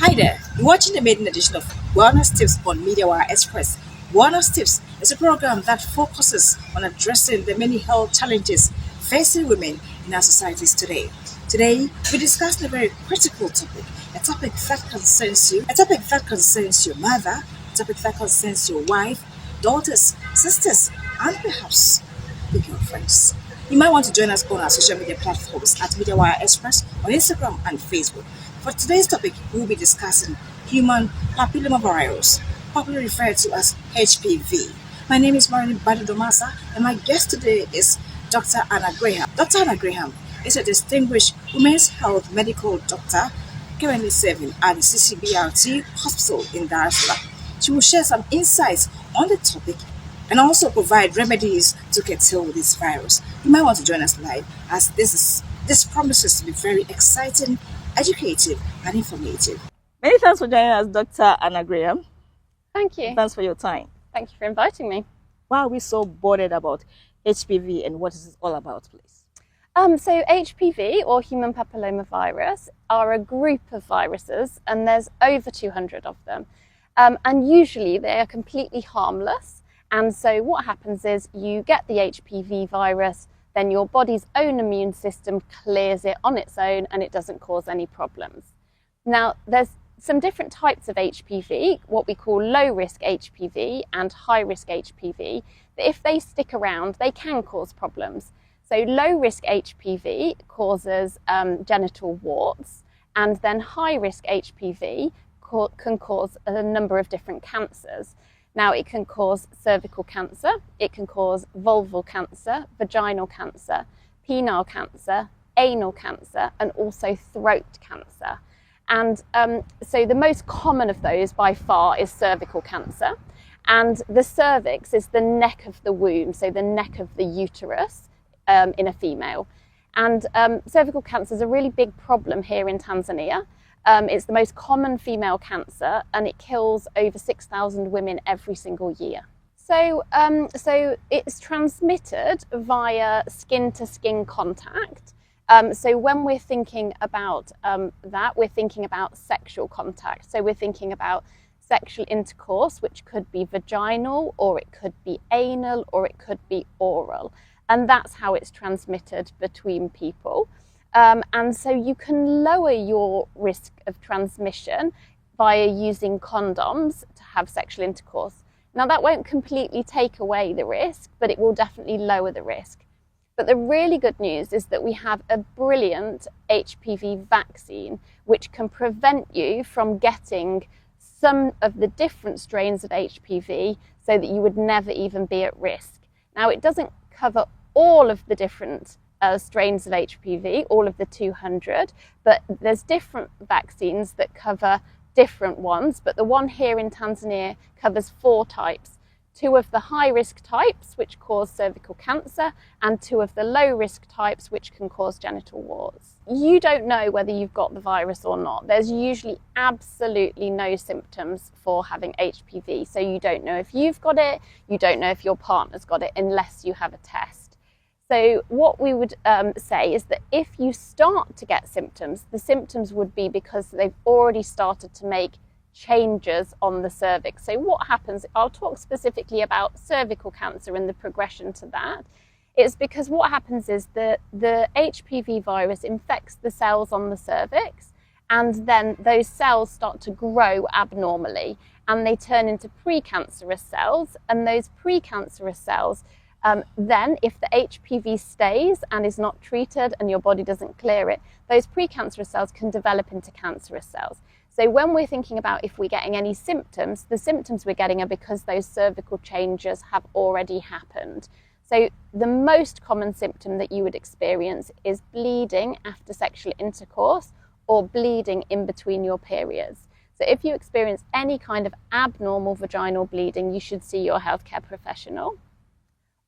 Hi there, you're watching the maiden edition of Wellness Tips on MediaWire Express. Wellness Tips is a program that focuses on addressing the many health challenges facing women in our societies today. Today, we discuss a very critical topic, a topic that concerns your mother, a topic that concerns your wife, daughters, sisters, and perhaps the girlfriends. You might want to join us on our social media platforms at MediaWire Express on Instagram and Facebook. For today's topic, we will be discussing human papillomavirus, popularly referred to as HPV. My name is Marilyn Badodomasa, and my guest today is Dr. Anna Graham. Dr. Anna Graham is a distinguished women's health medical doctor currently serving at the CCBRT Hospital in Dar es Salaam. She will share some insights on the topic and also provide remedies to curtail this virus. You might want to join us live as this promises to be very exciting, educative, and informative. Many thanks for joining us, Dr. Anna Graham. Thank you. Thanks for your time. Thank you for inviting me. Why are we so bothered about HPV and what is it all about, please? So HPV, or human papillomavirus, are a group of viruses, and there's over 200 of them. And usually they are completely harmless. And so what happens is you get the HPV virus, then your body's own immune system clears it on its own and it doesn't cause any problems. Now, there's some different types of HPV, what we call low-risk HPV and high-risk HPV, that if they stick around, they can cause problems. So low-risk HPV causes genital warts, and then high-risk HPV can cause a number of different cancers. Now, it can cause cervical cancer, it can cause vulval cancer, vaginal cancer, penile cancer, anal cancer, and also throat cancer. And so the most common of those by far is cervical cancer. And the cervix is the neck of the womb, so the neck of the uterus in a female. And cervical cancer is a really big problem here in Tanzania. It's the most common female cancer, and it kills over 6,000 women every single year. So it's transmitted via skin-to-skin contact. So when we're thinking about that, we're thinking about sexual contact. So we're thinking about sexual intercourse, which could be vaginal, or it could be anal, or it could be oral. And that's how it's transmitted between people. And so you can lower your risk of transmission via using condoms to have sexual intercourse. Now, that won't completely take away the risk, but it will definitely lower the risk. But the really good news is that we have a brilliant HPV vaccine, which can prevent you from getting some of the different strains of HPV so that you would never even be at risk. Now, it doesn't cover all of the different strains of HPV, all of the 200, but there's different vaccines that cover different ones, but the one here in Tanzania covers 4 types. 2 of the high-risk types, which cause cervical cancer, and 2 of the low-risk types, which can cause genital warts. You don't know whether you've got the virus or not. There's usually absolutely no symptoms for having HPV, so you don't know if you've got it, you don't know if your partner's got it, unless you have a test. So what we would say is that if you start to get symptoms, the symptoms would be because they've already started to make changes on the cervix. So what happens, I'll talk specifically about cervical cancer and the progression to that. It's because what happens is the HPV virus infects the cells on the cervix, and then those cells start to grow abnormally, and they turn into precancerous cells, and those precancerous cells then, if the HPV stays and is not treated and your body doesn't clear it, those precancerous cells can develop into cancerous cells. So when we're thinking about if we're getting any symptoms, the symptoms we're getting are because those cervical changes have already happened. So the most common symptom that you would experience is bleeding after sexual intercourse or bleeding in between your periods. So if you experience any kind of abnormal vaginal bleeding, you should see your healthcare professional.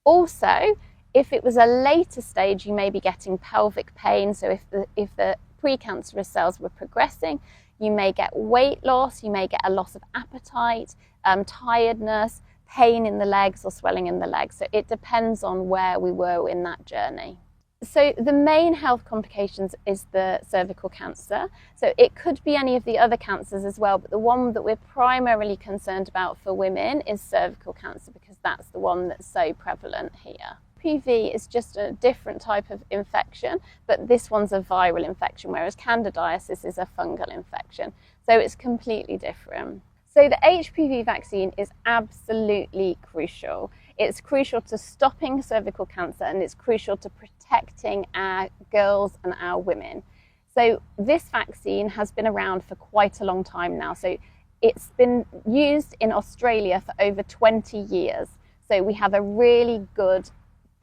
Also, if it was a later stage, you may be getting pelvic pain. So if the precancerous cells were progressing, you may get weight loss, you may get a loss of appetite, tiredness, pain in the legs or swelling in the legs. So it depends on where we were in that journey. So the main health complications is the cervical cancer. So it could be any of the other cancers as well, but the one that we're primarily concerned about for women is cervical cancer because that's the one that's so prevalent here. HPV is just a different type of infection, but this one's a viral infection, whereas candidiasis is a fungal infection. So it's completely different. So the HPV vaccine is absolutely crucial. It's crucial to stopping cervical cancer and it's crucial to protecting our girls and our women. So this vaccine has been around for quite a long time now. So it's been used in Australia for over 20 years. So we have a really good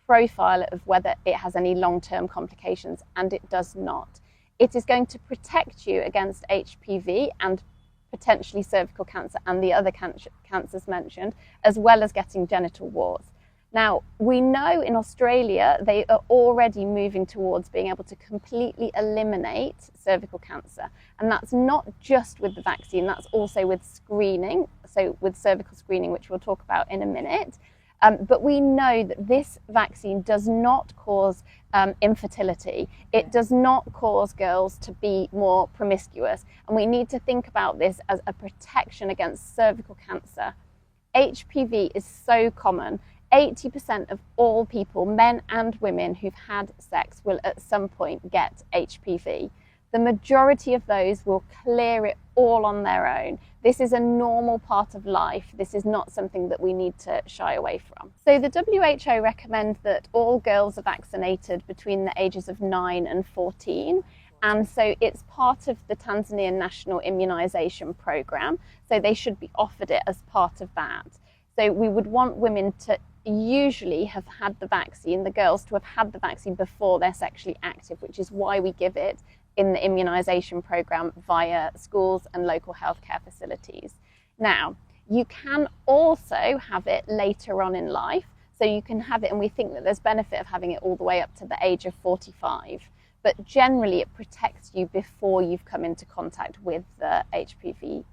profile of whether it has any long-term complications, and it does not. It is going to protect you against HPV and potentially cervical cancer and the other cancers mentioned, as well as getting genital warts. Now, we know in Australia they are already moving towards being able to completely eliminate cervical cancer. And that's not just with the vaccine, that's also with screening, so with cervical screening, which we'll talk about in a minute. But we know that this vaccine does not cause infertility. It does not cause girls to be more promiscuous. And we need to think about this as a protection against cervical cancer. HPV is so common. 80% of all people, men and women who've had sex, will at some point get HPV. The majority of those will clear it all on their own. This is a normal part of life. This is not something that we need to shy away from. So the WHO recommend that all girls are vaccinated between the ages of 9 and 14. And so it's part of the Tanzania National Immunisation Programme. So they should be offered it as part of that. So we would want women to usually have had the vaccine, the girls to have had the vaccine before they're sexually active, which is why we give it in the immunisation programme via schools and local healthcare facilities. Now, you can also have it later on in life. So you can have it, and we think that there's benefit of having it all the way up to the age of 45. But generally, it protects you before you've come into contact with the HPV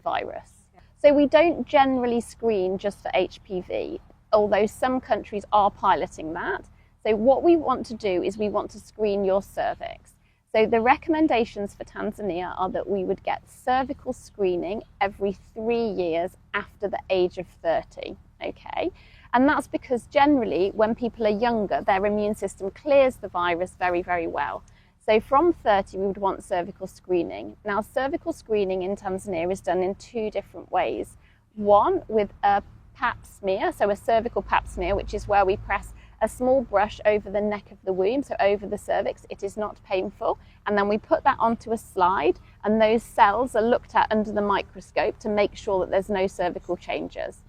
virus. So we don't generally screen just for HPV, although some countries are piloting that. So what we want to do is we want to screen your cervix. So the recommendations for Tanzania are that we would get cervical screening every 3 years after the age of 30, okay? And that's because generally when people are younger, their immune system clears the virus very, very well. So from 30, we would want cervical screening. Now, cervical screening in Tanzania is done in 2 different ways. One, with a pap smear, so a cervical pap smear, which is where we press a small brush over the neck of the womb, so over the cervix. It is not painful. And then we put that onto a slide, and those cells are looked at under the microscope to make sure that there's no cervical changes.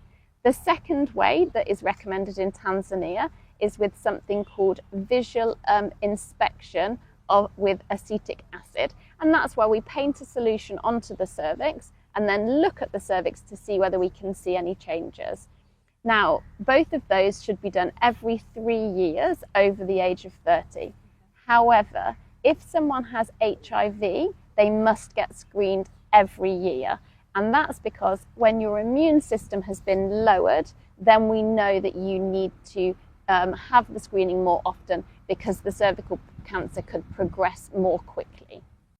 The second way that is recommended in Tanzania is with something called visual inspection with acetic acid. And that's where we paint a solution onto the cervix and then look at the cervix to see whether we can see any changes. Now, both of those should be done every 3 years over the age of 30. However, if someone has HIV, they must get screened every year. And that's because when your immune system has been lowered, then we know that you need to have the screening more often because the cervical cancer could progress more quickly.